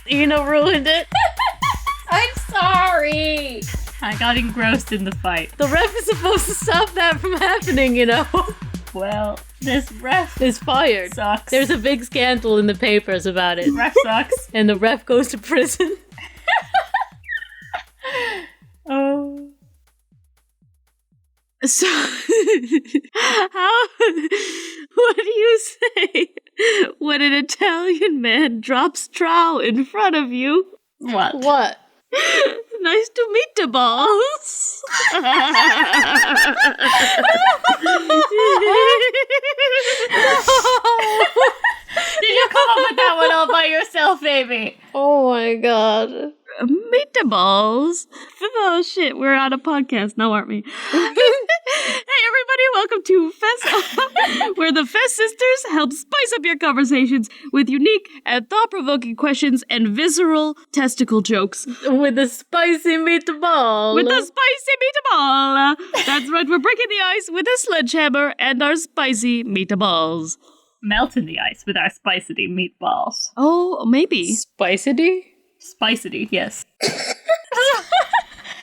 Ina ruined it. I'm sorry. I got engrossed in the fight. The ref is supposed to stop that from happening, you know. Well, this ref Is fired. sucks. There's a big scandal in the papers about it. Ref sucks. And the ref goes to prison. Oh. So, what do you say when an Italian man drops trow in front of you? What? What? Nice to meet the balls. Did you come up with that one all by yourself, baby? Oh my god. Meatballs. Oh shit, we're on a podcast now, aren't we? Hey everybody, welcome to Fess Up, where the Fess sisters help spice up your conversations with unique and thought-provoking questions and visceral testicle jokes. With a spicy meatball. With a spicy meatball. That's right, we're breaking the ice with a sledgehammer and our spicy meatballs. Melting the ice with our spicity meatballs. Oh, maybe. Spicity? Spicity, yes.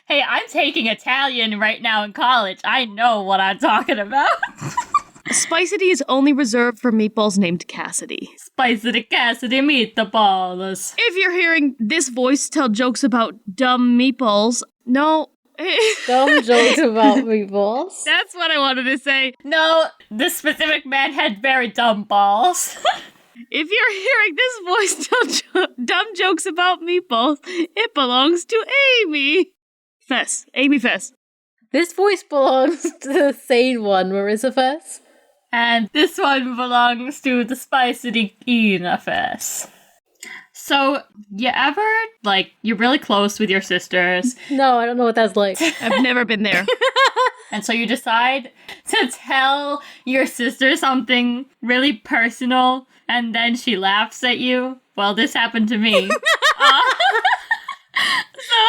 Hey, I'm taking Italian right now in college. I know what I'm talking about. Spicity is only reserved for meatballs named Cassidy. Spicity Cassidy meatballs. If you're hearing this voice tell jokes about dumb meatballs, no. Dumb jokes about meatballs. That's what I wanted to say. No, this specific man had very dumb balls. If you're hearing this voice tell dumb jokes about meatballs, it belongs to Amy. Fess. Amy Fess. This voice belongs to the sane one, Marissa Fess. And this one belongs to the spicity Ina Fess. So, you ever, you're really close with your sisters. No, I don't know what that's like. I've never been there. And so you decide to tell your sister something really personal, and then she laughs at you. Well, this happened to me.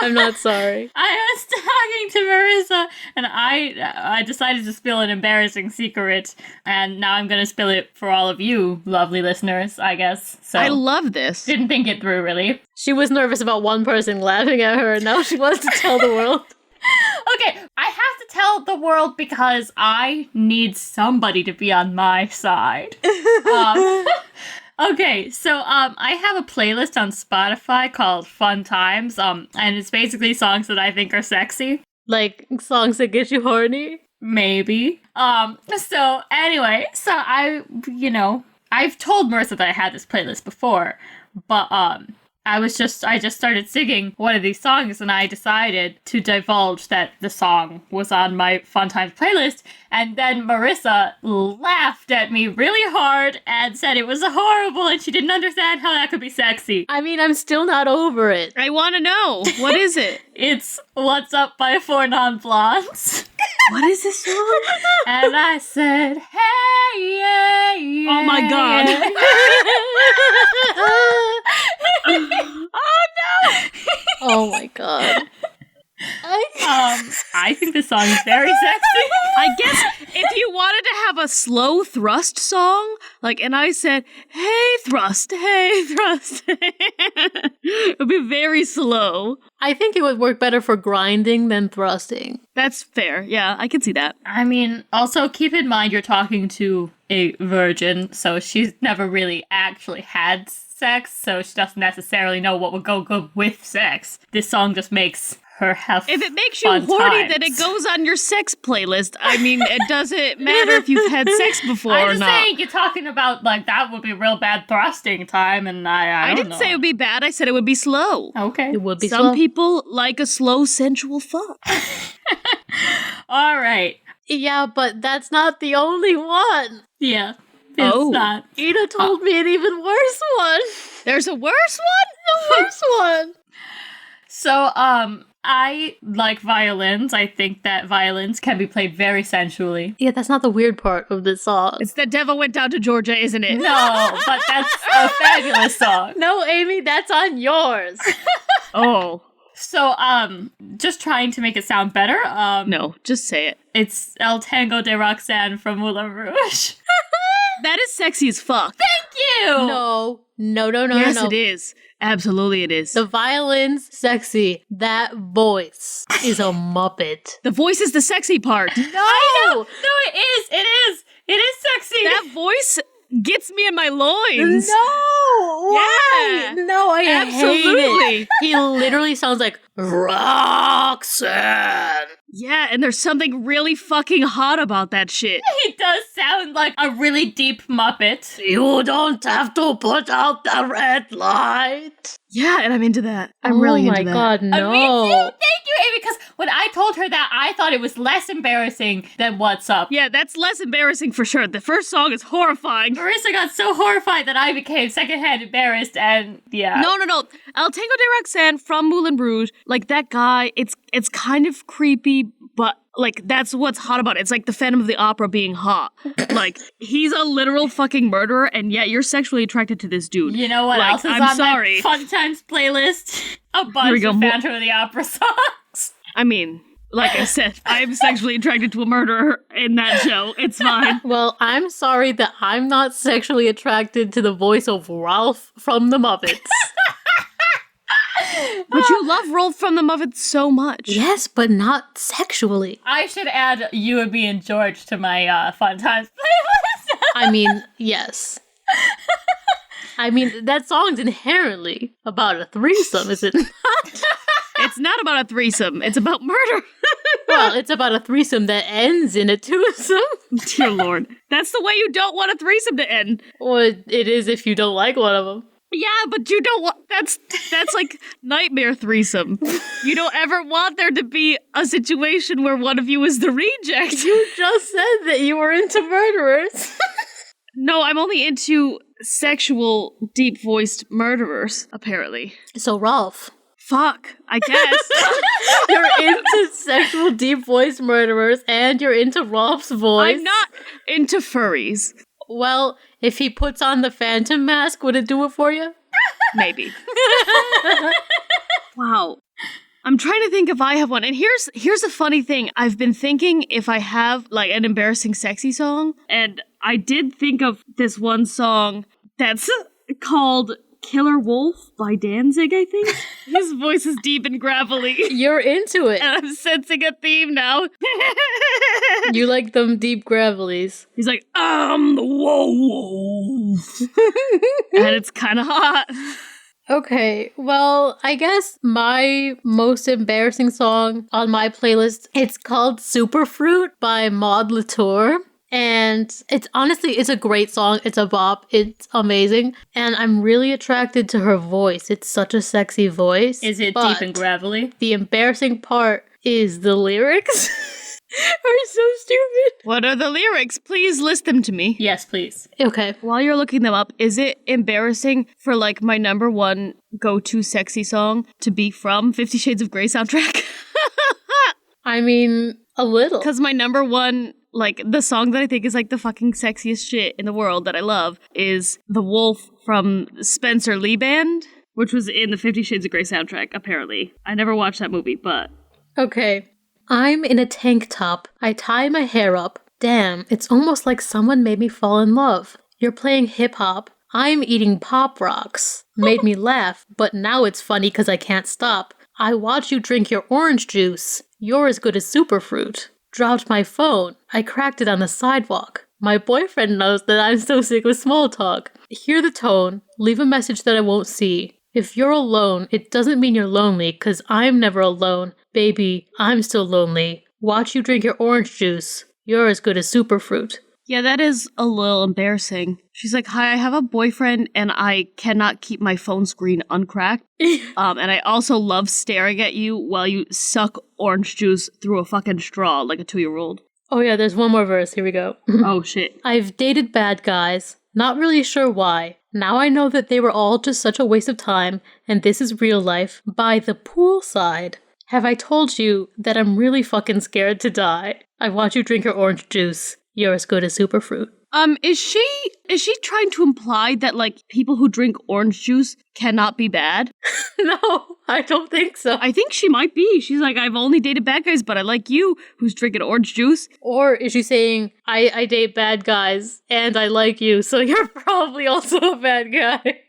I'm not sorry. I was talking to Marissa, and I decided to spill an embarrassing secret, and now I'm going to spill it for all of you, lovely listeners, I guess. So I love this. Didn't think it through, really. She was nervous about one person laughing at her, and now she wants to tell the world. Okay, I have to tell the world because I need somebody to be on my side. Okay, so I have a playlist on Spotify called Fun Times, and it's basically songs that I think are sexy. Like songs that get you horny? Maybe. So anyway, I've told Marissa that I had this playlist before, but I just started singing one of these songs, and I decided to divulge that the song was on my Fun Times playlist, and then Marissa laughed at me really hard and said it was horrible and she didn't understand how that could be sexy. I mean, I'm still not over it. I want to know. What is it? It's What's Up by Four Non-Blondes. What is this song? And I said, hey, yeah, yeah. Oh my god. Oh no! Oh my god. I think this song is very sexy. I guess if you wanted to have a slow thrust song, and I said, hey thrust, it would be very slow. I think it would work better for grinding than thrusting. That's fair. Yeah, I can see that. I mean, also keep in mind you're talking to a virgin, so she's never really actually had sex, so she doesn't necessarily know what would go good with sex. This song just makes her have If it makes you horny, then it goes on your sex playlist. I mean, it doesn't matter if you've had sex before I'm or just not. saying, you're talking about, that would be real bad thrusting time, and I didn't say it would be bad. I said it would be slow. Okay. It would be Some slow. people like a slow, sensual fuck. All right. Yeah, but that's not the only one. Yeah. It's not. Ina told me an even worse one. There's a worse one? The worst one. So, I like violins. I think that violins can be played very sensually. Yeah, that's not the weird part of this song. It's The Devil Went Down to Georgia, isn't it? No, but that's a fabulous song. No, Amy, that's on yours. Oh. So, just trying to make it sound better, No, just say it. it's El Tango de Roxanne from Moulin Rouge. That is sexy as fuck. Thank you! No. Yes, it is. Absolutely, it is. The violin's sexy. That voice is a Muppet. The voice is the sexy part. No! No, it is. It is. It is sexy. That voice gets me in my loins. No! Why? Yeah. No, I hate Absolutely. it. He literally sounds like Roxanne. Yeah, and there's something really fucking hot about that shit. He does sound like a really deep Muppet. You don't have to put out the red light. Yeah, and I'm into that. I'm really into that. Oh my god, no. Me too. Thank you, Amy. Because when I told her that, I thought it was less embarrassing than What's Up. Yeah, that's less embarrassing for sure. The first song is horrifying. Marissa got so horrified that I became secondhand embarrassed, and yeah. No. El Tango de Roxanne from Moulin Rouge, like that guy, it's kind of creepy, but like that's what's hot about it. It's like the Phantom of the Opera being hot. Like he's a literal fucking murderer, and yet you're sexually attracted to this dude. You know what Like, else is I'm on sorry. my Fun Times playlist? A we bunch go. of Phantom of the Opera songs. I mean, like I said, I'm sexually attracted to a murderer in that show. It's fine. Well, I'm sorry that I'm not sexually attracted to the voice of Ralph from the Muppets. But you love Rolf from the Muppets so much. Yes, but not sexually. I should add You and Me and George to my Fun Times playlist. I mean, yes. I mean, that song's inherently about a threesome, is it not? It's not about a threesome. It's about murder. Well, it's about a threesome that ends in a twosome. Dear Lord. That's the way you don't want a threesome to end. Well, it is if you don't like one of them. Yeah, but you don't want that's like nightmare threesome. You don't ever want there to be a situation where one of you is the reject. You just said that you were into murderers. No, I'm only into sexual, deep-voiced murderers, apparently. So, Rolf, Fuck, I guess. you're into sexual deep voice murderers and you're into Rolf's voice. I'm not into furries. Well, if he puts on the phantom mask, would it do it for you? Maybe. Wow. I'm trying to think if I have one. And here's a funny thing. I've been thinking if I have like an embarrassing sexy song, and I did think of this one song that's called Killer Wolf by Danzig, I think. His voice is deep and gravelly. You're into it. And I'm sensing a theme now. You like them deep gravelies. He's like, I'm the wolf. And it's kind of hot. Okay, well, I guess my most embarrassing song on my playlist, it's called Superfruit by Maud Latour. And it's a great song. It's a bop. It's amazing. And I'm really attracted to her voice. It's such a sexy voice. Is it but deep and gravelly? The embarrassing part is the lyrics are so stupid. What are the lyrics? Please list them to me. Yes, please. Okay. While you're looking them up, is it embarrassing for like my number one go-to sexy song to be from 50 Shades of Grey soundtrack? I mean, a little. Because my number one, like the song that I think is like the fucking sexiest shit in the world that I love is The Wolf from Spencer Lee Band, which was in the 50 Shades of Grey soundtrack, apparently. I never watched that movie, but... Okay. I'm in a tank top. I tie my hair up. Damn, it's almost like someone made me fall in love. You're playing hip hop. I'm eating Pop Rocks. Made me laugh, but now it's funny because I can't stop. I watch you drink your orange juice. You're as good as Superfruit. Dropped my phone. I cracked it on the sidewalk. My boyfriend knows that I'm so sick of small talk. Hear the tone. Leave a message that I won't see. If you're alone, it doesn't mean you're lonely, 'cause I'm never alone. Baby, I'm still lonely. Watch you drink your orange juice. You're as good as Superfruit. Yeah, that is a little embarrassing. She's like, hi, I have a boyfriend and I cannot keep my phone screen uncracked. And I also love staring at you while you suck orange juice through a fucking straw like a 2-year-old. Oh yeah, there's one more verse. Here we go. Oh shit. I've dated bad guys. Not really sure why. Now I know that they were all just such a waste of time, and this is real life. By the poolside. Have I told you that I'm really fucking scared to die? I watch you drink your orange juice. You're as good as Superfruit. Is she trying to imply that, like, people who drink orange juice cannot be bad? No, I don't think so. I think she might be. She's like, I've only dated bad guys, but I like you, who's drinking orange juice. Or is she saying, I date bad guys and I like you, so you're probably also a bad guy?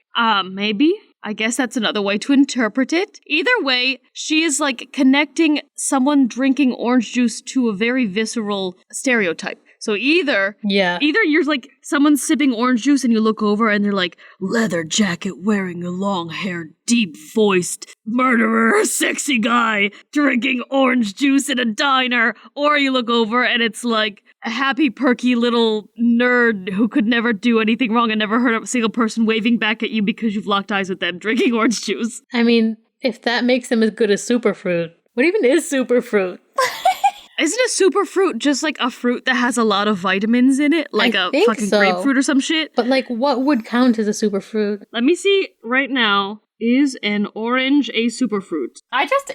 Maybe. I guess that's another way to interpret it. Either way, she is, like, connecting someone drinking orange juice to a very visceral stereotype. So either you're like, someone's sipping orange juice and you look over and they're like, leather jacket wearing a long haired, deep voiced murderer, sexy guy drinking orange juice in a diner. Or you look over and it's like a happy, perky little nerd who could never do anything wrong and never heard a single person waving back at you because you've locked eyes with them drinking orange juice. I mean, if that makes them as good as superfruit, what even is superfruit? Isn't a superfruit just like a fruit that has a lot of vitamins in it? Like I a think fucking so. grapefruit or some shit? But, like, what would count as a superfruit? Let me see right now. Is an orange a superfruit?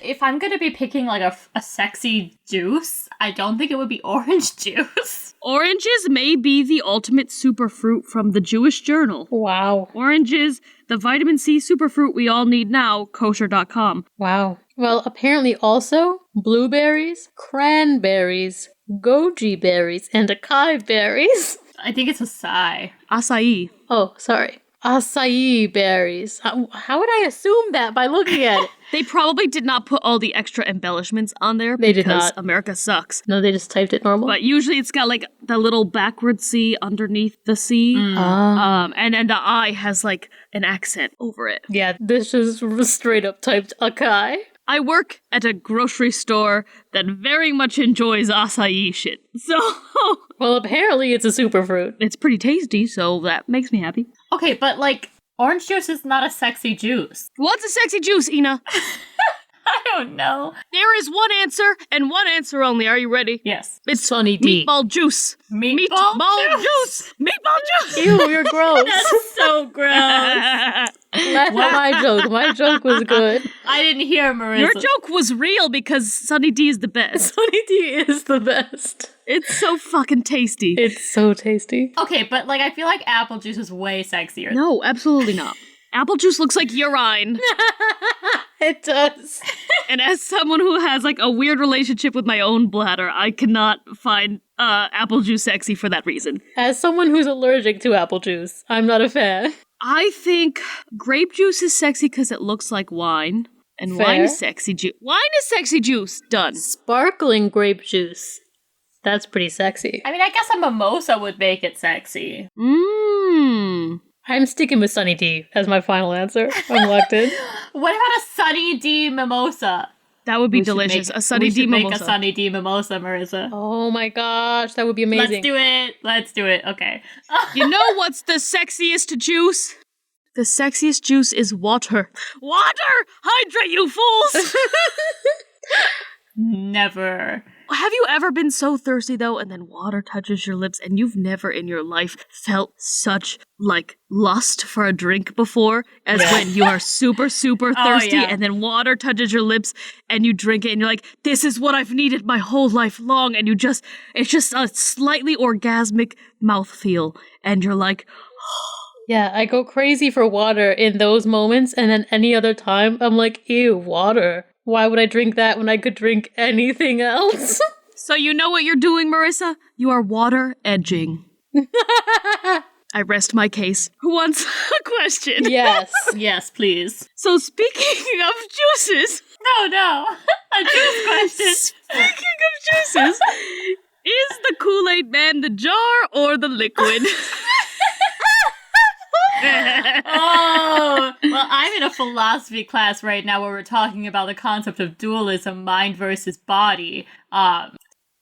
If I'm gonna be picking like a sexy juice, I don't think it would be orange juice. Oranges may be the ultimate superfruit from the Jewish Journal. Wow. Oranges, the vitamin C superfruit we all need now, kosher.com. Wow. Well, apparently also blueberries, cranberries, goji berries, and acai berries. I think it's a sigh. Acai. Oh, sorry. Acai berries. How would I assume that by looking at it? They probably did not put all the extra embellishments on there They did because not. America sucks. No, they just typed it normal. But usually it's got like the little backward C underneath the C. And then the I has like an accent over it. Yeah, this is straight up typed acai. I work at a grocery store that very much enjoys acai shit. So Well, apparently it's a superfruit. it's pretty tasty, so that makes me happy. Okay, but like, orange juice is not a sexy juice. What's a sexy juice, Ina? I don't know. There is one answer, and one answer only. Are you ready? Yes. It's Sunny D. meatball juice. Meatball juice. Meatball juice. Ew, you're gross. That's so gross. Laugh at my joke. My joke was good. I didn't hear Marissa. Your joke was real because Sunny D is the best. Sunny D is the best. It's so fucking tasty. It's so tasty. Okay, but like, I feel like apple juice is way sexier. No, absolutely not. Apple juice looks like urine. It does. And as someone who has like a weird relationship with my own bladder, I cannot find apple juice sexy for that reason. As someone who's allergic to apple juice, I'm not a fan. I think grape juice is sexy because it looks like wine. And wine Fair. is sexy juice. Wine is sexy juice. Done. Sparkling grape juice. That's pretty sexy. I mean, I guess a mimosa would make it sexy. Mmm. I'm sticking with Sunny D as my final answer. I'm locked in. What about a Sunny D mimosa? That would be We should delicious. make- A Sunny D we should make mimosa. a Sunny D mimosa, Marissa. Oh my gosh, that would be amazing. Let's do it. Let's do it. Okay. You know what's the sexiest juice? The sexiest juice is water. Water! Hydrate, you fools! Never. Have you ever been so thirsty though, and then water touches your lips, and you've never in your life felt such like lust for a drink before as when you are super, super thirsty, yeah. and then water touches your lips, and you drink it, and you're like, "This is what I've needed my whole life long," and it's just a slightly orgasmic mouthfeel, and you're like, Yeah, I go crazy for water in those moments, and then any other time, I'm like, ew, water. Why would I drink that when I could drink anything else? So you know what you're doing, Marissa? You are water edging. I rest my case. Who wants a question? Yes. Yes, please. So speaking of juices, No. A juice question. speaking of juices, is the Kool-Aid Man the jar or the liquid? Oh, well, I'm in a philosophy class right now where we're talking about the concept of dualism, mind versus body.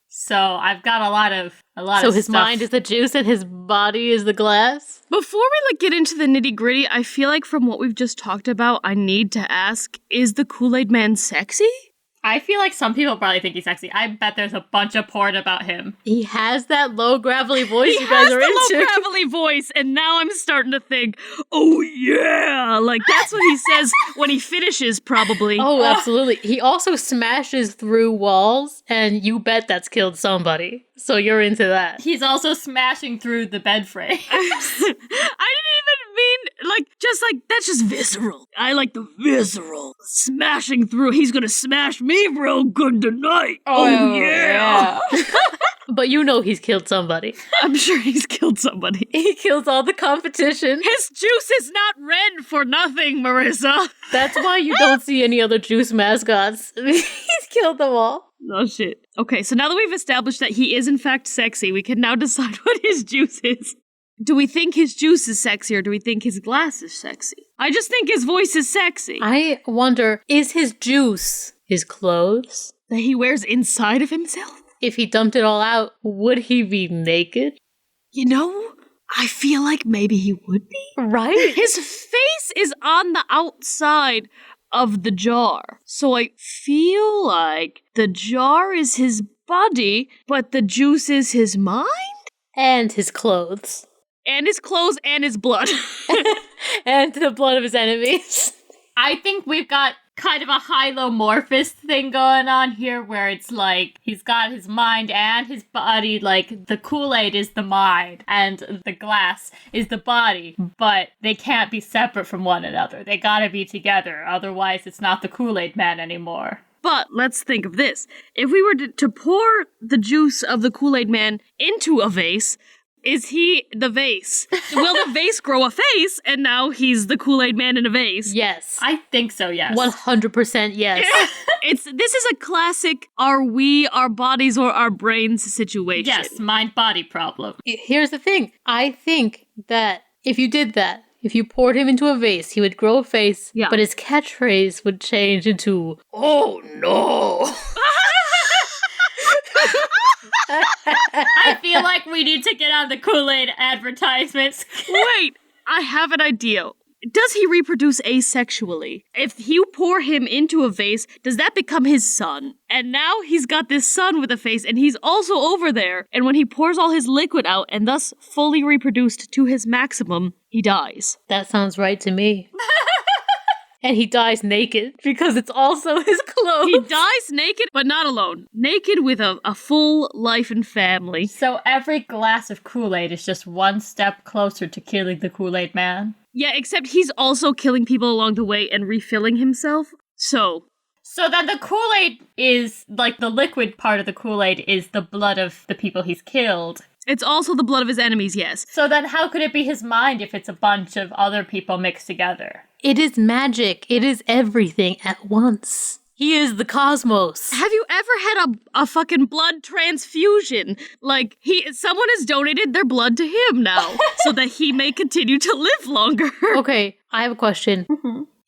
So I've got a lot of So his stuff. mind is the juice and his body is the glass? Before we get into the nitty-gritty, I feel like from what we've just talked about, I need to ask, is the Kool-Aid Man sexy? I feel like some people probably think he's sexy. I bet there's a bunch of porn about him. He has that low gravelly voice He you guys has are the into. low gravelly voice, and now I'm starting to think, oh yeah, like that's what he says when he finishes, probably. Oh, absolutely. He also smashes through walls, and you bet that's killed somebody. So you're into that. He's also smashing through the bed frame. I didn't even mean that's just visceral. I like the visceral smashing through. He's gonna smash me real good tonight. Oh yeah. But you know he's killed somebody. I'm sure he's killed somebody. He kills all the competition. His juice is not red for nothing, Marissa. That's why you don't see any other juice mascots. He's killed them all. Oh shit. Okay, so now that we've established that he is in fact sexy, we can now decide what his juice is. Do we think his juice is sexy or do we think his glass is sexy? I just think his voice is sexy. I wonder, is his juice his clothes? That he wears inside of himself? If he dumped it all out, would he be naked? You know, I feel like maybe he would be. Right? His face is on the outside of the jar. So I feel like the jar is his body, but the juice is his mind? And his clothes. And his clothes and his blood. And the blood of his enemies. I think we've got kind of a hylomorphous thing going on here where it's like he's got his mind and his body, like the Kool-Aid is the mind and the glass is the body, but they can't be separate from one another. They gotta be together, otherwise it's not the Kool-Aid Man anymore. But let's think of this. If we were to pour the juice of the Kool-Aid Man into a vase, is he the vase? Will the vase grow a face and now he's the Kool-Aid Man in a vase? Yes. I think so, yes. 100% yes. This is a classic are we our bodies or our brains situation. Yes, mind-body problem. Here's the thing. I think that if you did that, if you poured him into a vase, he would grow a face, Yeah. but his catchphrase would change into, "Oh no." I feel like we need to get on the Kool-Aid advertisements. Wait, I have an idea. Does he reproduce asexually? If you pour him into a vase, does that become his son? And now he's got this son with a face, and he's also over there. And when he pours all his liquid out and thus fully reproduced to his maximum, he dies. That sounds right to me. And he dies naked because it's also his clothes. He dies naked, but not alone. Naked with a full life and family. So every glass of Kool-Aid is just one step closer to killing the Kool-Aid Man. Yeah, except he's also killing people along the way and refilling himself. So then the Kool-Aid is, like, the liquid part of the Kool-Aid is the blood of the people he's killed. it's also the blood of his enemies, yes. So then how could it be his mind if it's a bunch of other people mixed together? It is magic. It is everything at once. He is the cosmos. Have you ever had a fucking blood transfusion? Like, someone has donated their blood to him now so that he may continue to live longer. Okay, I have a question.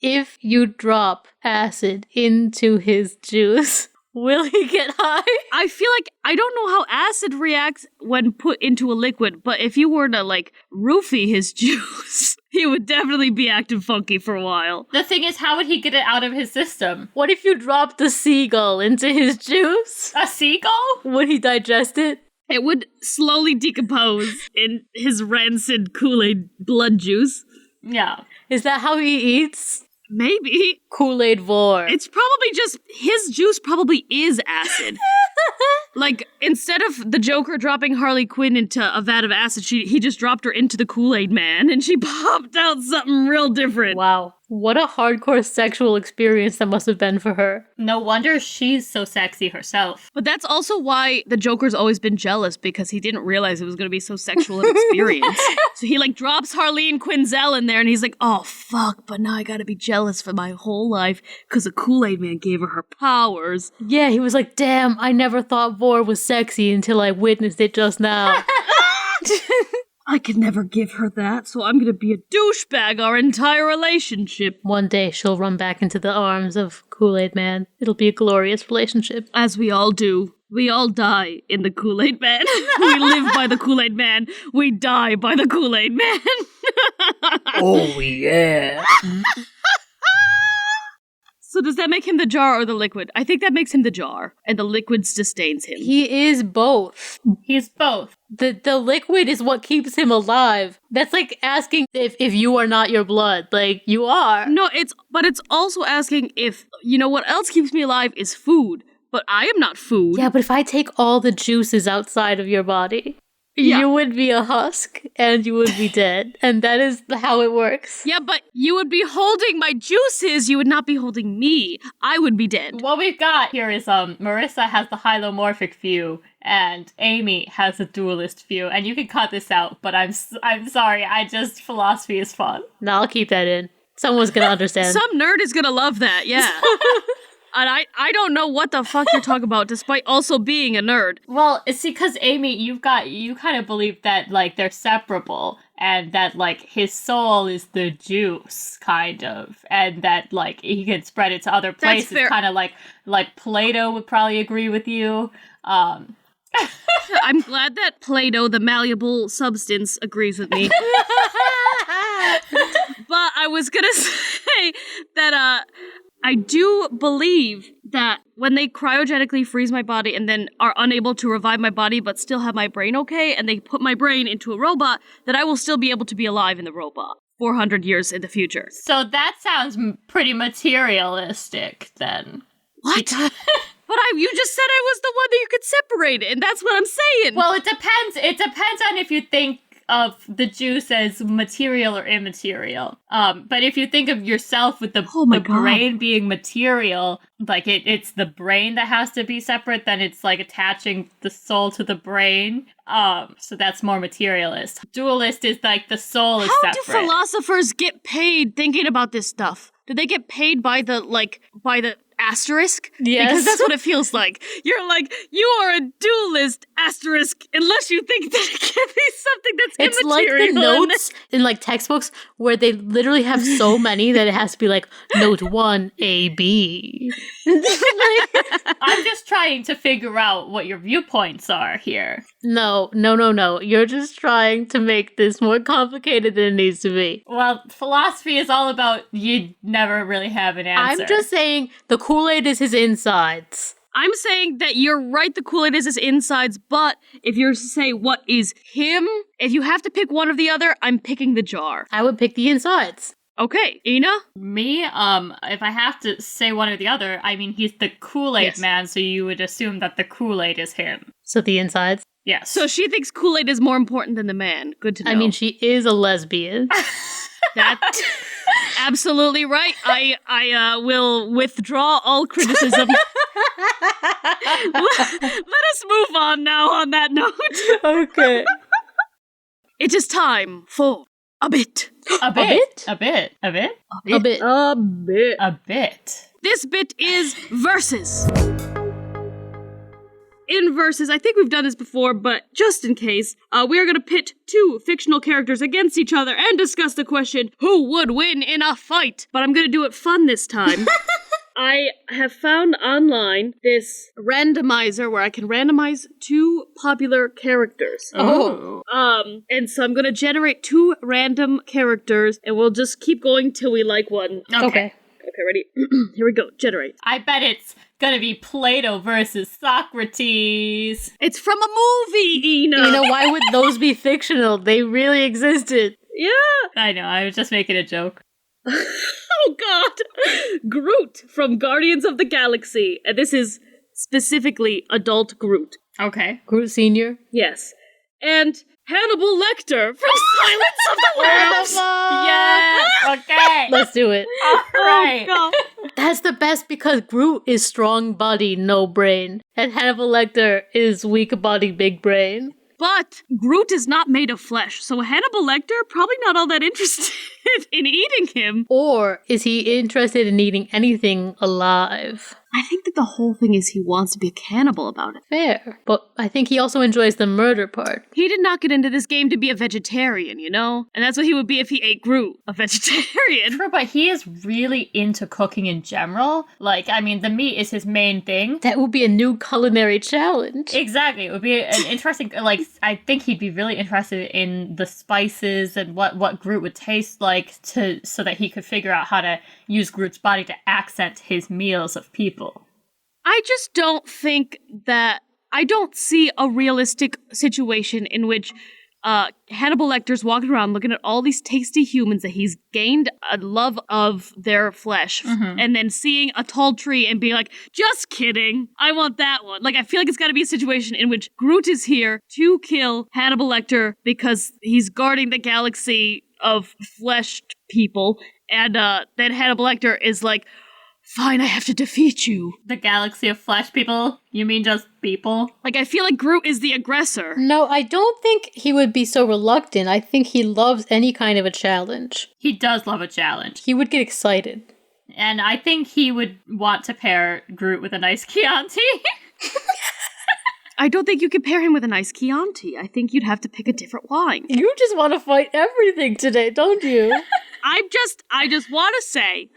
If you drop acid into his juice, will he get high? I feel like, I don't know how acid reacts when put into a liquid, but if you were to, like, roofie his juice, he would definitely be acting funky for a while. The thing is, how would he get it out of his system? What if you dropped a seagull into his juice? A seagull? Would he digest it? It would slowly decompose in his rancid Kool-Aid blood juice. Yeah. Is that how he eats? Maybe. Kool-Aid vor. It's probably just, his juice probably is acid. Like, instead of the Joker dropping Harley Quinn into a vat of acid, he just dropped her into the Kool-Aid Man, and she popped out something real different. Wow. What a hardcore sexual experience that must have been for her. No wonder she's so sexy herself. But that's also why the Joker's always been jealous, because he didn't realize it was going to be so sexual an experience. So he, like, drops Harleen Quinzel in there, and he's like, oh, fuck, but now I gotta be jealous for my whole life, because a Kool-Aid Man gave her powers. Yeah, he was like, damn, I never thought vor was sexy until I witnessed it just now. I could never give her that, so I'm gonna be a douchebag our entire relationship. One day she'll run back into the arms of Kool-Aid Man. It'll be a glorious relationship. As we all do. We all die in the Kool-Aid Man. We live by the Kool-Aid Man. We die by the Kool-Aid Man. Oh, yeah. So does that make him the jar or the liquid? I think that makes him the jar, and the liquid sustains him. He is both. He's both. The liquid is what keeps him alive. That's like asking if you are not your blood. Like, you are. No, but it's also asking if, what else keeps me alive is food, but I am not food. Yeah, but if I take all the juices outside of your body, Yeah. you would be a husk and you would be dead. And that is how it works. Yeah, but you would be holding my juices, you would not be holding me. I would be dead. What we've got here is Marissa has the hylomorphic view and Amy has the dualist view. And you can cut this out, but I'm sorry. Philosophy is fun. No, I'll keep that in. Someone's gonna understand. Some nerd is gonna love that, yeah. And I don't know what the fuck you're talking about, despite also being a nerd. Well, it's because Amy, you kind of believe that like they're separable and that like his soul is the juice, kind of, and that like he can spread it to other places, fair. kind of like Plato would probably agree with you. I'm glad that Play-Doh, the malleable substance, agrees with me. But I was gonna say that I do believe that when they cryogenically freeze my body and then are unable to revive my body but still have my brain okay, and they put my brain into a robot, that I will still be able to be alive in the robot 400 years in the future. So that sounds pretty materialistic then. What? But you just said I was the one that you could separate it, and that's what I'm saying. Well, it depends. It depends on if you think of the juice as material or immaterial. But if you think of yourself with the brain being material, like it's the brain that has to be separate, then it's like attaching the soul to the brain. So that's more materialist. Dualist is like the soul is separate. How do philosophers get paid thinking about this stuff? Do they get paid by the asterisk? Yes. Because that's what it feels like. You're like, you are a dualist asterisk unless you think that it can be something that's It's like immaterial. the notes in like textbooks where they literally have so many that it has to be like note 1 A B. I'm just trying to figure out what your viewpoints are here. No. You're just trying to make this more complicated than it needs to be. Well, philosophy is all about you never really have an answer. I'm just saying the Kool-Aid is his insides. I'm saying that you're right, the Kool-Aid is his insides, but if you're to say what is him, if you have to pick one or the other, I'm picking the jar. I would pick the insides. Okay, Ina? Me, if I have to say one or the other, I mean, he's the Kool-Aid Yes. Man, so you would assume that the Kool-Aid is him. So the insides. Yes. So she thinks Kool-Aid is more important than the man. Good to know. I mean, she is a lesbian. That's absolutely right. I will withdraw all criticism. Let us move on now on that note. Okay. It is time for a bit. A bit. A bit. A bit. A bit. A bit. A bit. This bit is verses. In verses, I think we've done this before, but just in case, we are going to pit two fictional characters against each other and discuss the question, who would win in a fight? But I'm going to do it fun this time. I have found online this randomizer where I can randomize two popular characters. Oh. And so I'm going to generate two random characters, and we'll just keep going till we like one. Okay. Okay, ready? Here we go. Generate. I bet it's gonna be Plato versus Socrates. It's from a movie, Ina. You know, why would those be fictional? They really existed. Yeah. I know, I was just making a joke. Oh, God. Groot from Guardians of the Galaxy. And this is specifically adult Groot. Okay. Groot Sr. Yes. And Hannibal Lecter from Silence of the Lambs. Yes! Okay! Let's do it. Alright. Oh, That's the best because Groot is strong body, no brain. And Hannibal Lecter is weak body, big brain. But Groot is not made of flesh, so Hannibal Lecter probably not all that interested in eating him. Or is he interested in eating anything alive? I think that the whole thing is he wants to be a cannibal about it. Fair. But I think he also enjoys the murder part. He did not get into this game to be a vegetarian, you know? And that's what he would be if he ate Groot, a vegetarian. True, but he is really into cooking in general. Like, I mean, the meat is his main thing. That would be a new culinary challenge. Exactly. It would be an interesting, like, I think he'd be really interested in the spices and what Groot would taste like so that he could figure out how to use Groot's body to accent his meals of people. I just don't think that... I don't see a realistic situation in which Hannibal Lecter's walking around looking at all these tasty humans that he's gained a love of their flesh, and then seeing a tall tree and being like, just kidding, I want that one. Like, I feel like it's gotta be a situation in which Groot is here to kill Hannibal Lecter because he's guarding the galaxy of fleshed people, and then Hannibal Lecter is like, fine, I have to defeat you. The galaxy of flesh people? You mean just people? Like, I feel like Groot is the aggressor. No, I don't think he would be so reluctant. I think he loves any kind of a challenge. He does love a challenge. He would get excited. And I think he would want to pair Groot with a nice Chianti. I don't think you could pair him with a nice Chianti. I think you'd have to pick a different wine. You just want to fight everything today, don't you? I just want to say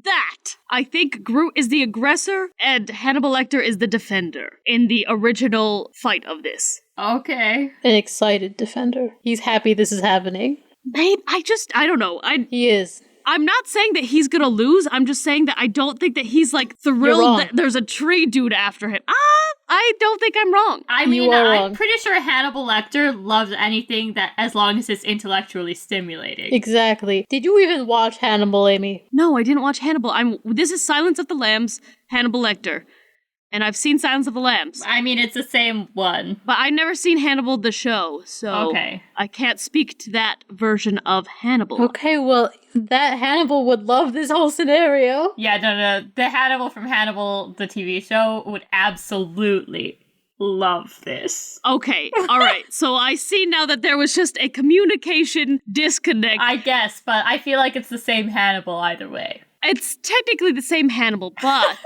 that I think Groot is the aggressor and Hannibal Lecter is the defender in the original fight of this. Okay. An excited defender. He's happy this is happening. Babe, I don't know. He is. I'm not saying that he's gonna lose. I'm just saying that I don't think that he's like You're thrilled wrong. that there's a tree dude after him. I don't think I'm wrong. I mean, You are I'm wrong. pretty sure Hannibal Lecter loves anything that as long as it's intellectually stimulating. Exactly. Did you even watch Hannibal, Amy? No, I didn't watch Hannibal. This is Silence of the Lambs, Hannibal Lecter. And I've seen Silence of the Lambs. I mean, it's the same one. But I've never seen Hannibal the show, so Okay. I can't speak to that version of Hannibal. Okay, well, that Hannibal would love this whole scenario. Yeah, no. The Hannibal from Hannibal, the TV show, would absolutely love this. Okay, all right. So I see now that there was just a communication disconnect. I guess, but I feel like it's the same Hannibal either way. It's technically the same Hannibal, but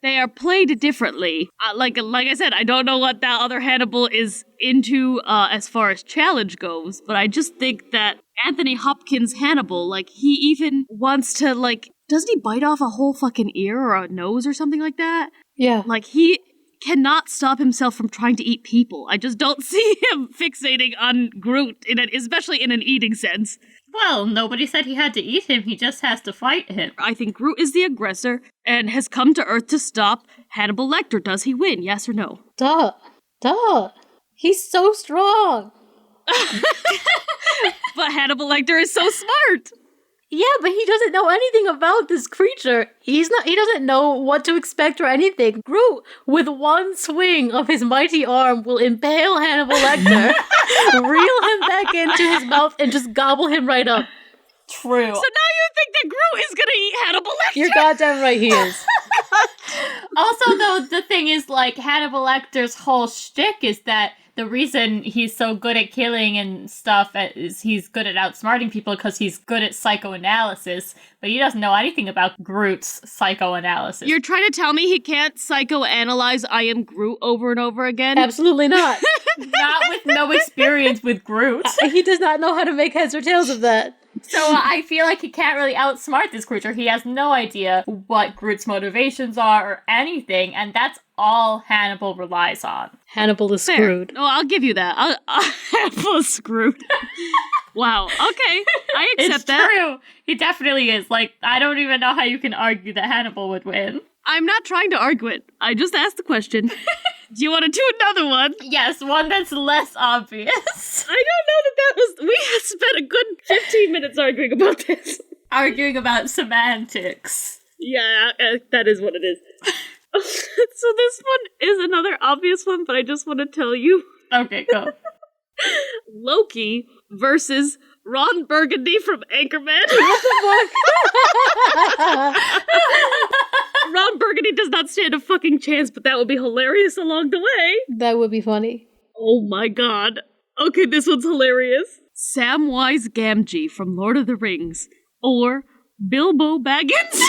they are played differently. Like I said, I don't know what that other Hannibal is into as far as challenge goes, but I just think that Anthony Hopkins' Hannibal, like, he even wants to, like, doesn't he bite off a whole fucking ear or a nose or something like that? Yeah. Like, he cannot stop himself from trying to eat people. I just don't see him fixating on Groot, especially in an eating sense. Well, nobody said he had to eat him, he just has to fight him. I think Groot is the aggressor and has come to Earth to stop Hannibal Lecter. Does he win? Yes or no? Duh. He's so strong. But Hannibal Lecter is so smart. Yeah, but he doesn't know anything about this creature. He doesn't know what to expect or anything. Groot, with one swing of his mighty arm, will impale Hannibal Lecter, reel him back into his mouth, and just gobble him right up. True. So now you think that Groot is gonna eat Hannibal Lecter? You're goddamn right he is. Also, though, the thing is, like, Hannibal Lecter's whole shtick is that the reason he's so good at killing and stuff is he's good at outsmarting people because he's good at psychoanalysis, but he doesn't know anything about Groot's psychoanalysis. You're trying to tell me he can't psychoanalyze I am Groot over and over again? Absolutely not. Not with no experience with Groot. He does not know how to make heads or tails of that. So I feel like he can't really outsmart this creature. He has no idea what Groot's motivations are or anything, and that's all Hannibal relies on. Hannibal is Fair. screwed. No, I'll give you that. Hannibal is screwed. Wow. Okay. I accept It's that. true. He definitely is. Like, I don't even know how you can argue that Hannibal would win. I'm not trying to argue it. I just asked the question. Do you want to do another one? Yes, one that's less obvious. I don't know that was... We had spent a good 15 minutes arguing about this. Arguing about semantics. Yeah, that is what it is. So this one is another obvious one, but I just want to tell you. Okay, go. Loki versus Ron Burgundy from Anchorman. Ron Burgundy does not stand a fucking chance, but that would be hilarious along the way. That would be funny. Oh my god. Okay, this one's hilarious. Samwise Gamgee from Lord of the Rings or Bilbo Baggins.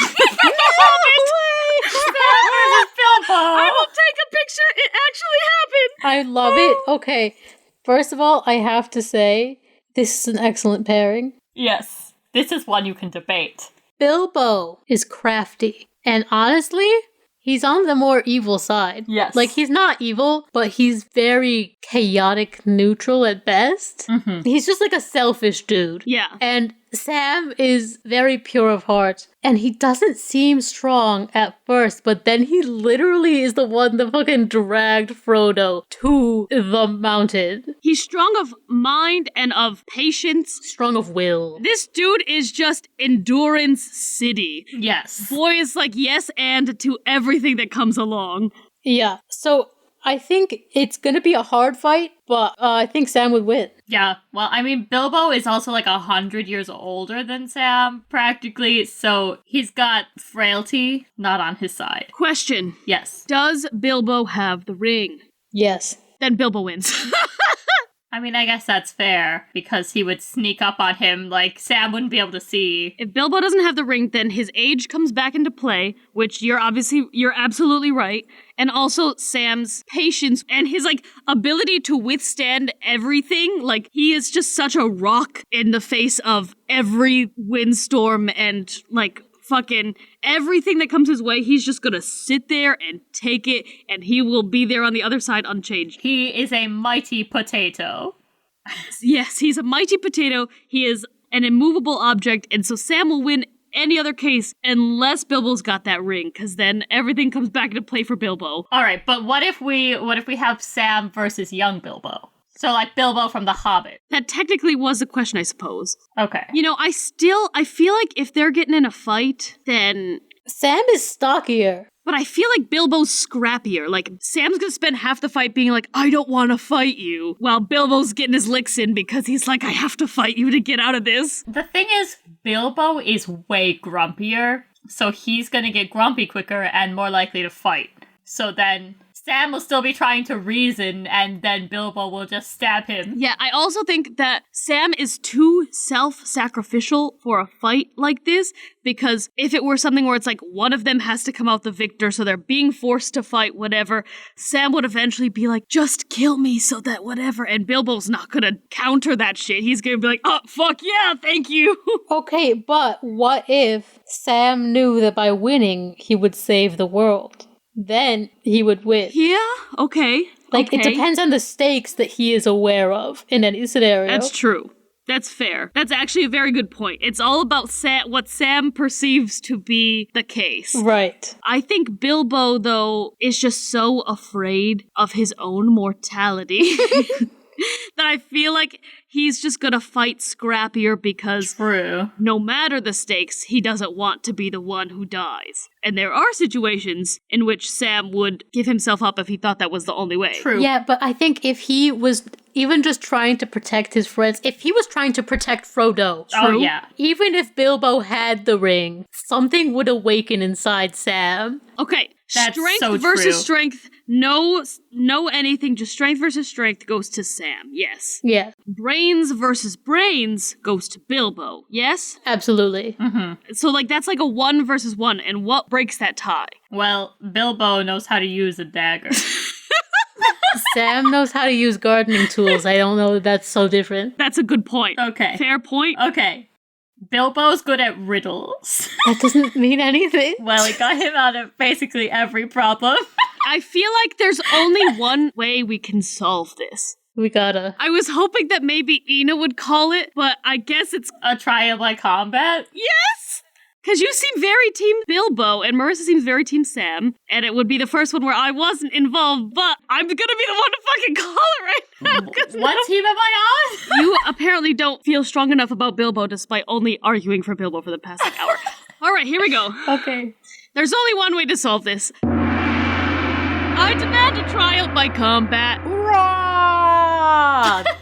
Bilbo. I will take a picture. It actually happened. I love it. Okay. First of all, I have to say, this is an excellent pairing. Yes, this is one you can debate. Bilbo is crafty. And honestly, he's on the more evil side. Yes. Like, he's not evil, but he's very chaotic neutral at best. Mm-hmm. He's just like a selfish dude. Yeah. And Sam is very pure of heart. And he doesn't seem strong at first, but then he literally is the one that fucking dragged Frodo to the mountain. He's strong of mind and of patience. Strong of will. This dude is just endurance city. Yes. Boy is like yes and to everything that comes along. Yeah, so I think it's gonna be a hard fight, but I think Sam would win. Yeah, well, I mean, Bilbo is also like 100 years older than Sam, practically, so he's got frailty not on his side. Question. Yes. Does Bilbo have the ring? Yes. Then Bilbo wins. I mean, I guess that's fair, because he would sneak up on him, like, Sam wouldn't be able to see. If Bilbo doesn't have the ring, then his age comes back into play, which you're absolutely right. And also Sam's patience and his, like, ability to withstand everything. Like, he is just such a rock in the face of every windstorm and, like, fucking everything that comes his way. He's just gonna sit there and take it, and he will be there on the other side unchanged. He is a mighty potato. Yes, he's a mighty potato. He is an immovable object, and so Sam will win any other case unless Bilbo's got that ring, because then everything comes back into play for Bilbo. All right, but what if we have Sam versus young Bilbo? So like Bilbo from The Hobbit. That technically was a question, I suppose. Okay. You know, I feel like if they're getting in a fight, then... Sam is stockier. But I feel like Bilbo's scrappier. Like, Sam's gonna spend half the fight being like, I don't want to fight you, while Bilbo's getting his licks in because he's like, I have to fight you to get out of this. The thing is, Bilbo is way grumpier, so he's gonna get grumpy quicker and more likely to fight. So then Sam will still be trying to reason, and then Bilbo will just stab him. Yeah, I also think that Sam is too self-sacrificial for a fight like this, because if it were something where it's like one of them has to come out the victor, so they're being forced to fight, whatever, Sam would eventually be like, just kill me so that whatever, and Bilbo's not gonna counter that shit. He's gonna be like, oh, fuck yeah, thank you. Okay, but what if Sam knew that by winning, he would save the world? Then he would win. Yeah, okay. Like, it depends on the stakes that he is aware of in any scenario. That's true. That's fair. That's actually a very good point. It's all about what Sam perceives to be the case. Right. I think Bilbo, though, is just so afraid of his own mortality that I feel like he's just gonna fight scrappier because True. no matter the stakes, he doesn't want to be the one who dies. And there are situations in which Sam would give himself up if he thought that was the only way. True. Yeah, but I think if he was even just trying to protect his friends, if he was trying to protect Frodo, Oh, yeah. even if Bilbo had the ring, something would awaken inside Sam. Okay, That's strength so versus true. strength, no anything, just strength versus strength goes to Sam, yes. Yeah, Brains versus brains goes to Bilbo, yes? absolutely. So, like, that's like a 1 versus 1, and what breaks that tie? Well, Bilbo knows how to use a dagger. Sam knows how to use gardening tools. I don't know that that's so different. That's a good point. Okay. Fair point. Okay. Bilbo's good at riddles. That doesn't mean anything. Well, it got him out of basically every problem. I feel like there's only one way we can solve this. We gotta. I was hoping that maybe Ina would call it, but I guess it's A trial by combat? yes! Because you seem very Team Bilbo, and Marissa seems very Team Sam, and it would be the first one where I wasn't involved, but I'm gonna be the one to fucking call it right now. 'Cause What team am I on? you apparently don't feel strong enough about Bilbo despite only arguing for Bilbo for the past hour. All right, here we go. Okay. There's only one way to solve this. I demand a trial by combat.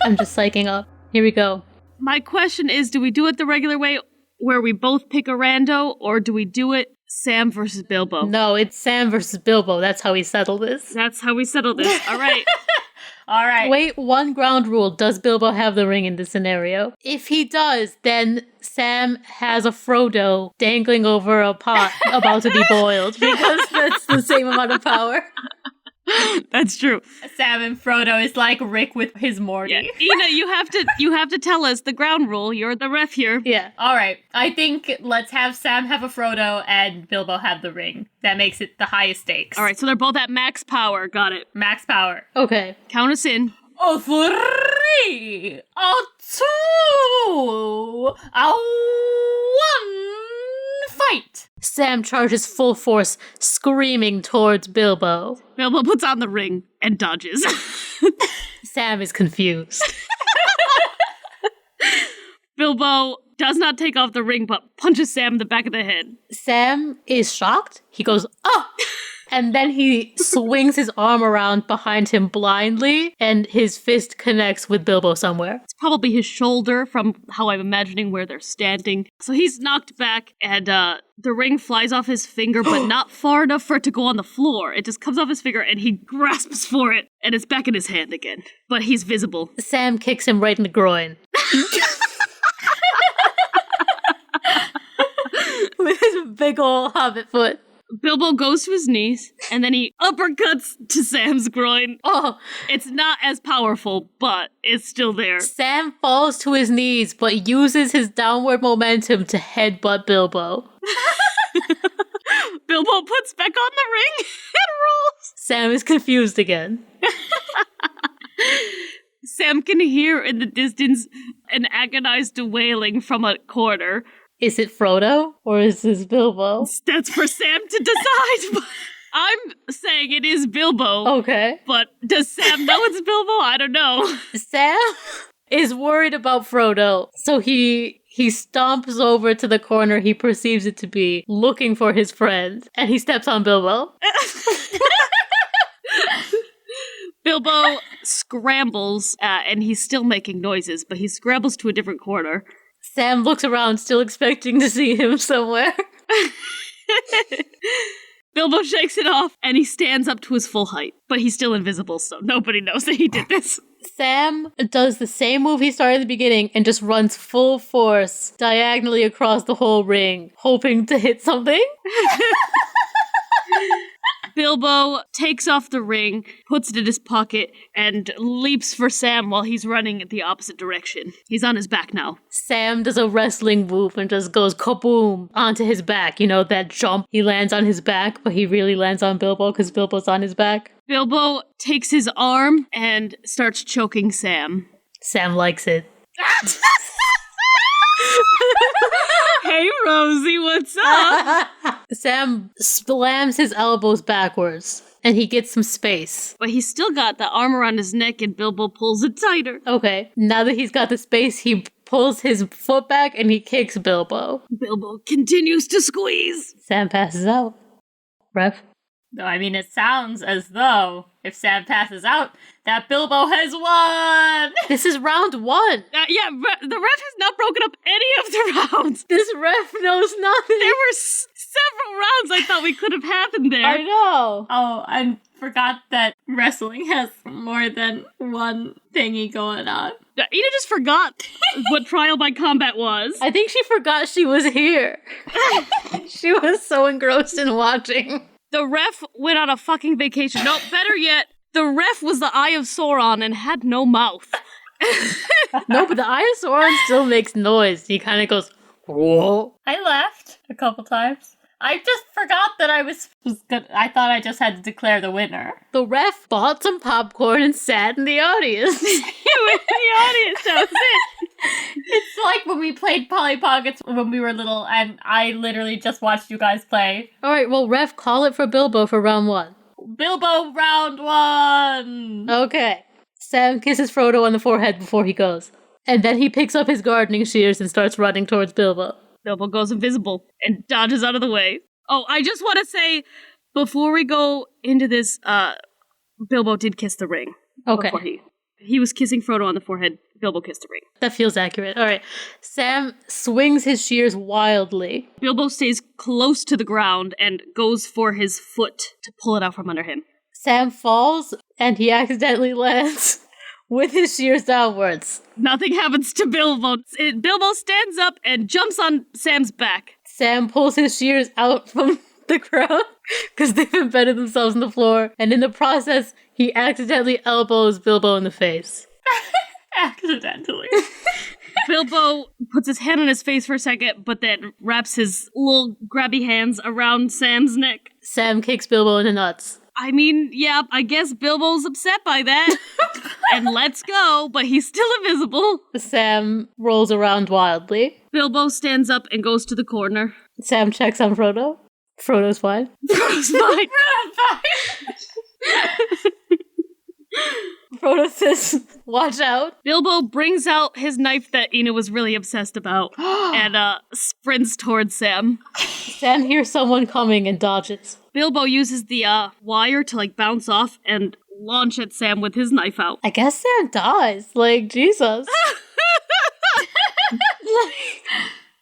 I'm just psyching up. Here we go. My question is, do we do it the regular way where we both pick a rando, or do we do it Sam versus Bilbo? No, it's Sam versus Bilbo. That's how we settle this. That's how we settle this. All right. All right. Wait, one ground rule. Does Bilbo have the ring in this scenario? If he does, then Sam has a Frodo dangling over a pot about to be boiled because that's the same amount of power. That's true. Sam and Frodo is like Rick with his Morty. Yeah. Ina, you have to tell us the ground rule. You're the ref here. Yeah. All right. I think let's have Sam have a Frodo and Bilbo have the ring. That makes it the highest stakes. All right, so they're both at max power. Got it. Max power. Okay. Count us in. A 3, a 2, a 1, fight! Sam charges full force, screaming towards Bilbo. Bilbo puts on the ring and dodges. Sam is confused. Bilbo does not take off the ring, but punches Sam in the back of the head. Sam is shocked. He goes, oh! And then he swings his arm around behind him blindly, and his fist connects with Bilbo somewhere. It's probably his shoulder from how I'm imagining where they're standing. So he's knocked back, and the ring flies off his finger, but not far enough for it to go on the floor. It just comes off his finger, and he grasps for it, and it's back in his hand again. But he's visible. Sam kicks him right in the groin. With his big ol' hobbit foot. Bilbo goes to his knees, and then he uppercuts to Sam's groin. Oh, It's not as powerful, but it's still there. Sam falls to his knees, but uses his downward momentum to headbutt Bilbo. Bilbo puts back on the ring and rolls. Sam is confused again. Sam can hear in the distance an agonized wailing from a corner. Is it Frodo or is this Bilbo? That's for Sam to decide. But I'm saying it is Bilbo. Okay. But does Sam know it's Bilbo? I don't know. Sam is worried about Frodo, so he stomps over to the corner he perceives it to be, looking for his friend, and he steps on Bilbo. Bilbo scrambles, and he's still making noises, but he scrambles to a different corner. Sam looks around, still expecting to see him somewhere. Bilbo shakes it off, and he stands up to his full height, but he's still invisible, so nobody knows that he did this. Sam does the same move he started at the beginning and just runs full force diagonally across the whole ring, hoping to hit something. Bilbo takes off the ring, puts it in his pocket, and leaps for Sam while he's running in the opposite direction. He's on his back now. Sam does a wrestling move and just goes kaboom onto his back. You know, that jump. He lands on his back, but he really lands on Bilbo because Bilbo's on his back. Bilbo takes his arm and starts choking Sam. Sam likes it. Hey, Rosie, what's up? Sam slams his elbows backwards, and he gets some space. But he's still got the arm around his neck, and Bilbo pulls it tighter. Okay, now that he's got the space, he pulls his foot back and he kicks Bilbo. Bilbo continues to squeeze. Sam passes out. Ref? No, I mean, it sounds as though if Sam passes out, that Bilbo has won! This is round one. The ref has not broken up any of the rounds. This ref knows nothing. There were several rounds I thought we could have happened there. I know. Oh, I forgot that wrestling has more than one thingy going on. Ina just forgot what Trial by Combat was. I think she forgot she was here. She was so engrossed in watching. The ref went on a fucking vacation. No, better yet, the ref was the Eye of Sauron and had no mouth. No, but the Eye of Sauron still makes noise. He kind of goes, whoa. I laughed a couple times. I just forgot that I was good. I thought I just had to declare the winner. The ref bought some popcorn and sat in the audience. He was in the audience, that was it. It's like when we played Polly Pockets when we were little, and I literally just watched you guys play. All right, well, ref, call it for Bilbo for round one. Bilbo round one! Okay. Sam kisses Frodo on the forehead before he goes. And then he picks up his gardening shears and starts running towards Bilbo. Bilbo goes invisible and dodges out of the way. Oh, I just want to say, before we go into this, Bilbo did kiss the ring. Okay. Before he was kissing Frodo on the forehead. Bilbo kissed the ring. That feels accurate. All right. Sam swings his shears wildly. Bilbo stays close to the ground and goes for his foot to pull it out from under him. Sam falls and he accidentally lands with his shears downwards. Nothing happens to Bilbo. Bilbo stands up and jumps on Sam's back. Sam pulls his shears out from the ground because they've embedded themselves in the floor, and in the process, he accidentally elbows Bilbo in the face. Accidentally. Bilbo puts his hand on his face for a second, but then wraps his little grabby hands around Sam's neck. Sam kicks Bilbo in the nuts. I mean, yeah, I guess Bilbo's upset by that. And let's go, but he's still invisible. Sam rolls around wildly. Bilbo stands up and goes to the corner. Sam checks on Frodo. Frodo's fine. Frodo's fine. Frodo says, watch out. Bilbo brings out his knife that Ina was really obsessed about and sprints towards Sam. Sam hears someone coming and dodges. Bilbo uses the wire to bounce off and launch at Sam with his knife out. I guess Sam dies. Jesus.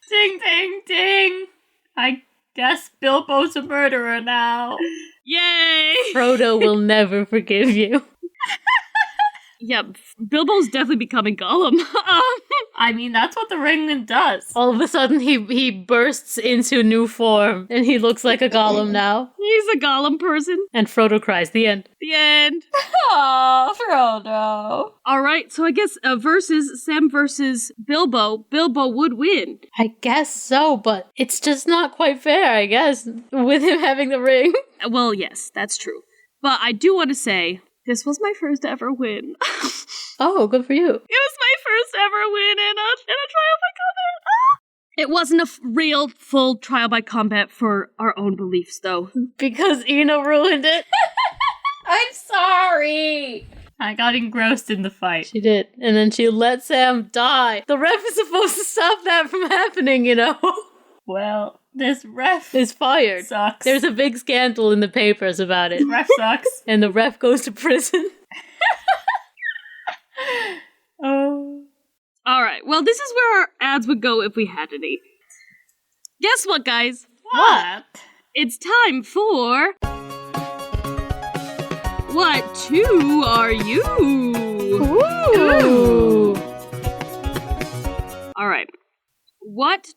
Ding, ding, ding. I guess Bilbo's a murderer now. Yay! Frodo will never forgive you. Yeah, Bilbo's definitely becoming Gollum. I mean, that's what the ring does. All of a sudden, he bursts into new form, and he looks like a Gollum now. He's a Gollum person. And Frodo cries. The end. The end. Aw, Frodo. Alright, so I guess Sam versus Bilbo. Bilbo would win. I guess so, but it's just not quite fair, I guess, with him having the ring. Well, yes, that's true. But I do want to say, this was my first ever win. Oh, good for you. It was my first ever win in a trial by combat. It wasn't a real full trial by combat for our own beliefs, though. Because Ina ruined it. I'm sorry. I got engrossed in the fight. She did. And then she let Sam die. The ref is supposed to stop that from happening, Well, this ref Is fired. sucks. There's a big scandal in the papers about it. Ref sucks. And the ref goes to prison. Oh. Alright, well, this is where our ads would go if we had any. Guess what, guys? What? It's time for... What two are you? Ooh. Alright. What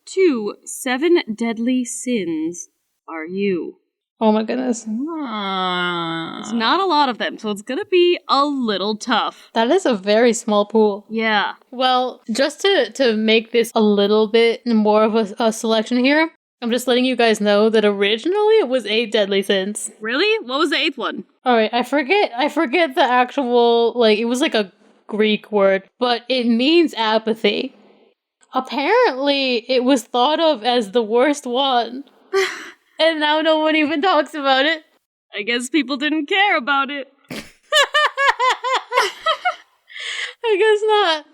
7 deadly sins are you? Oh my goodness. There's not a lot of them, so it's gonna be a little tough. That is a very small pool. Yeah. Well, just to make this a little bit more of a selection here, I'm just letting you guys know that originally it was 8 deadly sins. Really? What was the 8th one? Alright, I forget the actual, it was like a Greek word, but it means apathy. Apparently, it was thought of as the worst one. And now no one even talks about it. I guess people didn't care about it. I guess not.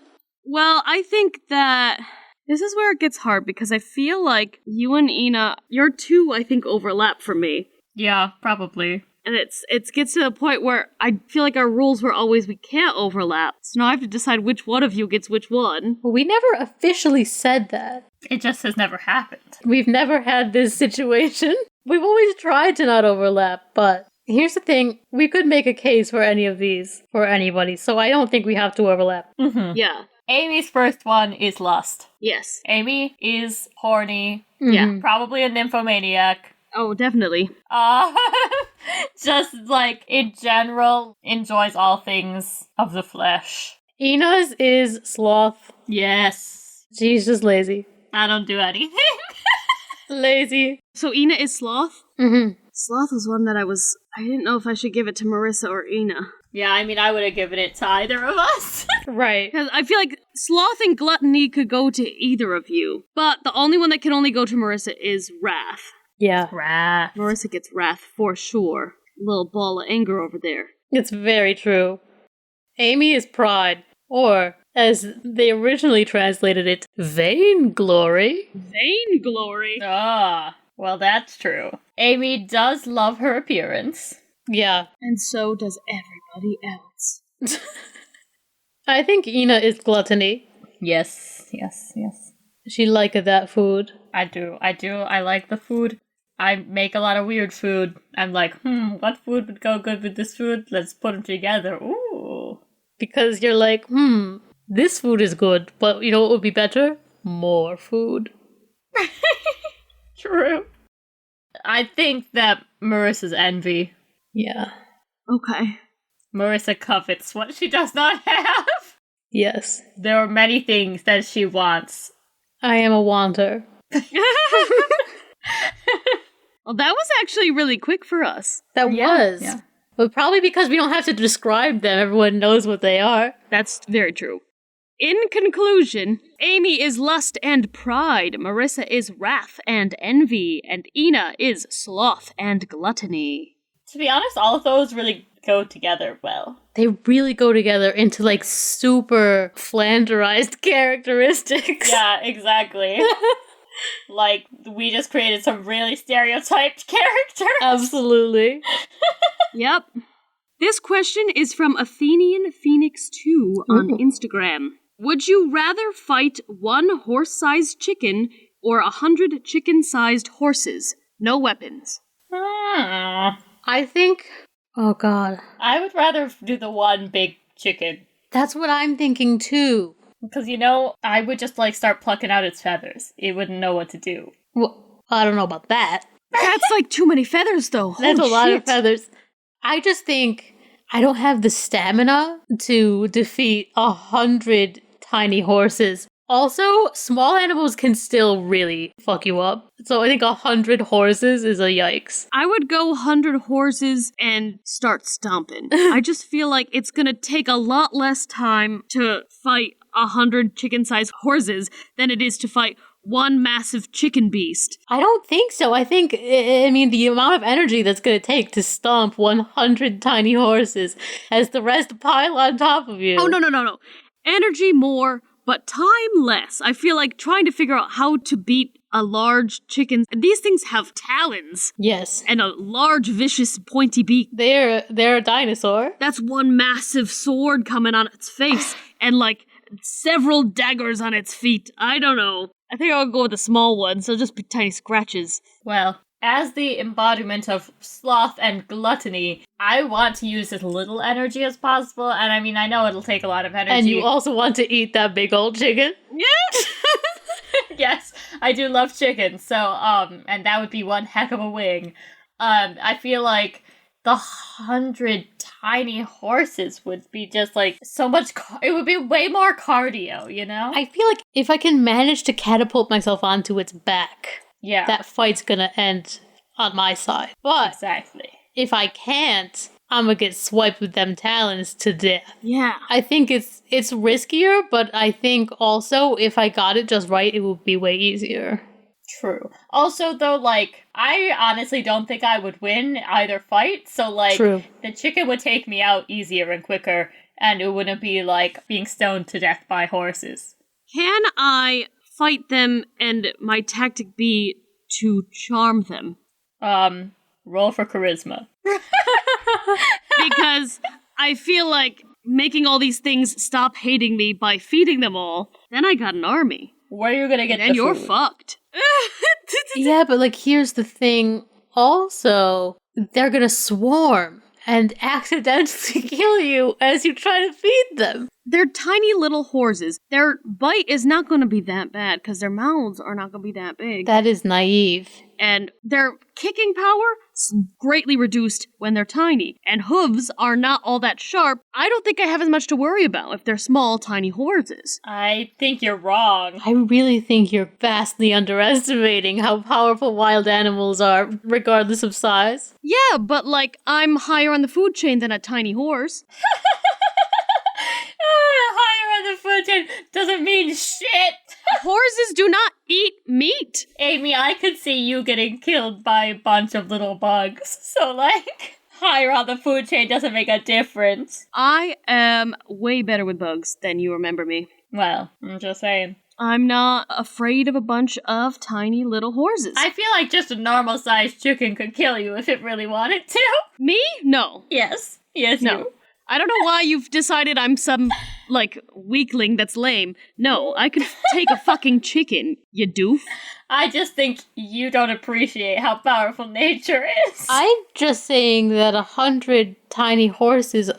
Well, I think that this is where it gets hard because I feel like you and Ina, your two, I think, overlap for me. Yeah, probably. And it gets to the point where I feel like our rules were always we can't overlap. So now I have to decide which one of you gets which one. Well, we never officially said that. It just has never happened. We've never had this situation. We've always tried to not overlap, but here's the thing. We could make a case for any of these for anybody, so I don't think we have to overlap. Mm-hmm. Yeah. Amy's first one is lust. Yes. Amy is horny. Yeah. Probably a nymphomaniac. Oh, definitely. Just in general, enjoys all things of the flesh. Ina's is sloth. Yes. She's just lazy. I don't do anything. Lazy. So Ina is sloth? Mm-hmm. Sloth was one that I didn't know if I should give it to Marissa or Ina. Yeah, I mean, I would have given it to either of us. Right. Because I feel like sloth and gluttony could go to either of you. But the only one that can only go to Marissa is wrath. Yeah. Wrath. Marissa gets wrath for sure. Little ball of anger over there. It's very true. Amy is pride, or, as they originally translated it, vainglory. Vainglory. Ah, well, that's true. Amy does love her appearance. Yeah. And so does everybody else. I think Ina is gluttony. Yes. She liked that food. I do. I like the food. I make a lot of weird food. I'm like, what food would go good with this food? Let's put them together. Ooh. Because you're like, this food is good, but you know what would be better? More food. True. I think that Marissa's envy. Yeah. Okay. Marissa covets what she does not have. Yes. There are many things that she wants. I am a wanter. Well, that was actually really quick for us. That was. Yeah. But probably because we don't have to describe them, everyone knows what they are. That's very true. In conclusion, Amy is lust and pride, Marissa is wrath and envy, and Ina is sloth and gluttony. To be honest, all of those really go together well. They really go together into like super flanderized characteristics. Yeah, exactly. Like, we just created some really stereotyped characters. Absolutely. Yep. This question is from Athenian Phoenix 2 on Instagram. Would you rather fight one horse-sized chicken or 100 chicken-sized horses? No weapons. I think... Oh god. I would rather do the one big chicken. That's what I'm thinking too. Because, I would just, start plucking out its feathers. It wouldn't know what to do. Well, I don't know about that. That's like too many feathers, though. That's Holy a lot of shit. feathers. I just think I don't have the stamina to defeat 100 tiny horses. Also, small animals can still really fuck you up. So I think 100 horses is a yikes. I would go 100 horses and start stomping. I just feel like it's gonna take a lot less time to fight 100 chicken-sized horses than it is to fight one massive chicken beast. I don't think so. I think, the amount of energy that's going to take to stomp 100 tiny horses as the rest pile on top of you. Oh, no. Energy more, but time less. I feel like trying to figure out how to beat a large chicken. These things have talons. Yes. And a large, vicious, pointy beak. They're a dinosaur. That's one massive sword coming on its face and, several daggers on its feet. I don't know. I think I'll go with the small one, so it'll just be tiny scratches. Well, as the embodiment of sloth and gluttony, I want to use as little energy as possible, and I know it'll take a lot of energy. And you also want to eat that big old chicken? Yeah! Yes, I do love chicken, so, and that would be one heck of a wing. I feel like the 100 tiny horses would be just, so much, it would be way more cardio, I feel like if I can manage to catapult myself onto its back, yeah, that fight's gonna end on my side. But exactly. if I can't, I'm gonna get swiped with them talons to death. Yeah. I think it's riskier, but I think also if I got it just right, it would be way easier. True. Also, though, I honestly don't think I would win either fight, so, True. The chicken would take me out easier and quicker, and it wouldn't be, being stoned to death by horses. Can I fight them and my tactic be to charm them? Roll for charisma. Because I feel like making all these things stop hating me by feeding them all, then I got an army. Where are you gonna get Then the you're food? fucked. Yeah, but here's the thing. Also, they're gonna swarm and accidentally kill you as you try to feed them. They're tiny little horses. Their bite is not going to be that bad because their mouths are not going to be that big. That is naive. And their kicking power is greatly reduced when they're tiny. And hooves are not all that sharp. I don't think I have as much to worry about if they're small, tiny horses. I think you're wrong. I really think you're vastly underestimating how powerful wild animals are, regardless of size. Yeah, but I'm higher on the food chain than a tiny horse. Higher on the food chain doesn't mean shit. Horses do not eat meat. Amy, I could see you getting killed by a bunch of little bugs. So, higher on the food chain doesn't make a difference. I am way better with bugs than you remember me. Well, I'm just saying. I'm not afraid of a bunch of tiny little horses. I feel like just a normal-sized chicken could kill you if it really wanted to. Me? No. Yes. Yes, No. you. I don't know why you've decided I'm some like, weakling that's lame. No, I could take a fucking chicken, you doof. I just think you don't appreciate how powerful nature is. I'm just saying that 100 tiny horses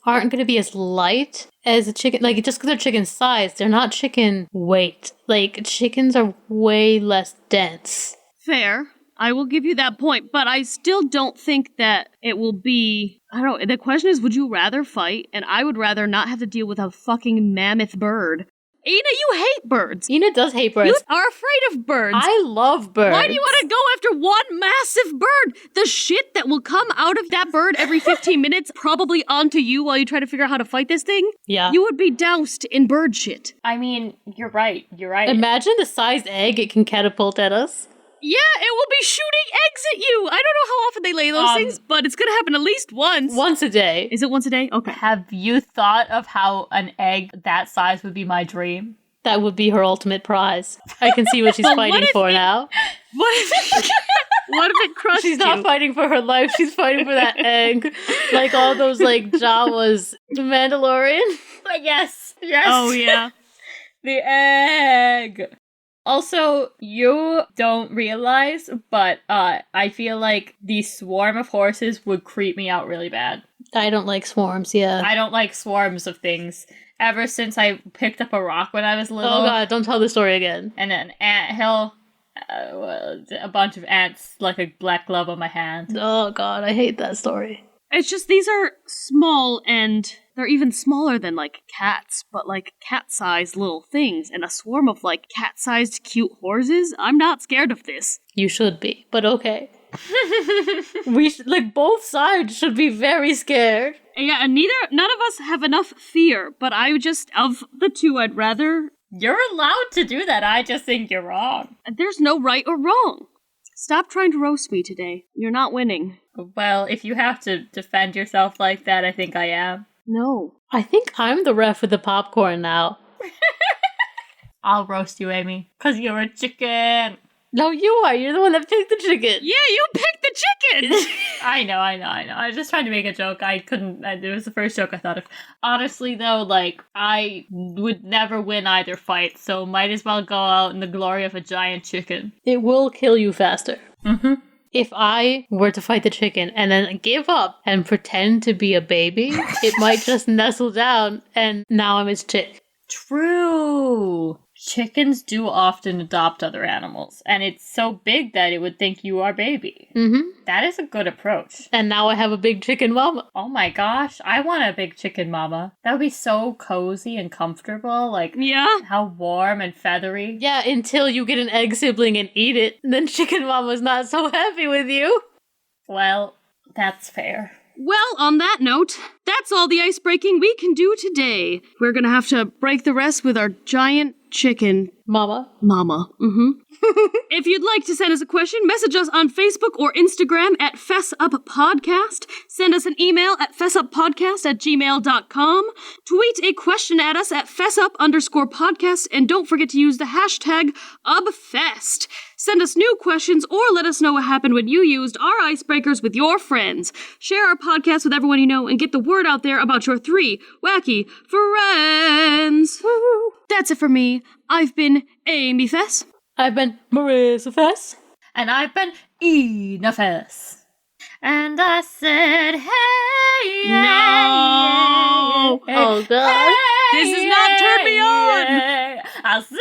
aren't going to be as light as a chicken. Like, just because they're chicken size, they're not chicken weight. Like, chickens are way less dense. Fair. I will give you that point, but I still don't think that it will be... I don't know. The question is, would you rather fight? And I would rather not have to deal with a fucking mammoth bird. Ina, you hate birds. Ina does hate birds. You are afraid of birds. I love birds. Why do you want to go after one massive bird? The shit that will come out of that bird every 15 minutes, probably onto you while you try to figure out how to fight this thing? Yeah. You would be doused in bird shit. I mean, you're right. Imagine the size egg it can catapult at us. Yeah, it will be shooting eggs at you. I don't know how often they lay those things, but it's gonna happen at least once. Once a day. Is it once a day? Okay. Have you thought of how an egg that size would be my dream? That would be her ultimate prize. I can see what she's fighting for now. What if it crushed She's not fighting for her life. She's fighting for that egg. Like all those, like, Jawas. The Mandalorian. But yes. Oh, yeah. The egg. Also, you don't realize, but I feel like the swarm of horses would creep me out really bad. I don't like swarms, yeah. I don't like swarms of things. Ever since I picked up a rock when I was little. Oh god, don't tell the story again. And an anthill, a bunch of ants, like a black glove on my hand. Oh god, I hate that story. It's just these are small and they're even smaller than, like, cats, but, like, cat-sized little things. And a swarm of, like, cat-sized cute horses? I'm not scared of this. You should be, but okay. Like, both sides should be very scared. Yeah, and none of us have enough fear, but I just, of the two, I'd rather... You're allowed to do that, I just think you're wrong. There's no right or wrong. Stop trying to roast me today. You're not winning. Well, if you have to defend yourself like that, I think I am. No. I think I'm the ref with the popcorn now. I'll roast you, Amy, because you're a chicken. No, you are. You're the one that picked the chicken. Yeah, you picked the chicken! I know. I was just trying to make a joke. I couldn't. It was the first joke I thought of. Honestly, though, like, I would never win either fight, so might as well go out in the glory of a giant chicken. It will kill you faster. Mm-hmm. If I were to fight the chicken and then give up and pretend to be a baby, it might just nestle down and now I'm its chick. True. Chickens do often adopt other animals, and it's so big that it would think you are baby. Mm-hmm. That is a good approach. And now I have a big chicken mama. Oh my gosh, I want a big chicken mama. That would be so cozy and comfortable, like, Yeah? how warm and feathery. Yeah, until you get an egg sibling and eat it, and then chicken mama's not so happy with you. Well, that's fair. Well, on that note, that's all the ice breaking we can do today. We're gonna have to break the rest with our giant chicken Mama. mama. If you'd like to send us a question, message us on Facebook or Instagram at Fess Up Podcast. Send us an email at fessuppodcast@gmail.com. Tweet a question at us at fessup_podcast, and don't forget to use the hashtag #UbFest. Send us new questions or let us know what happened when you used our icebreakers with your friends. Share our podcast with everyone you know and get the word out there about your 3 wacky friends. Woo. That's it for me. I've been Amy Fess. I've been Marissa Fess. And I've been Ina Fess. And I said, hey, No. hey, Oh god. This is not Turn Me On. I said,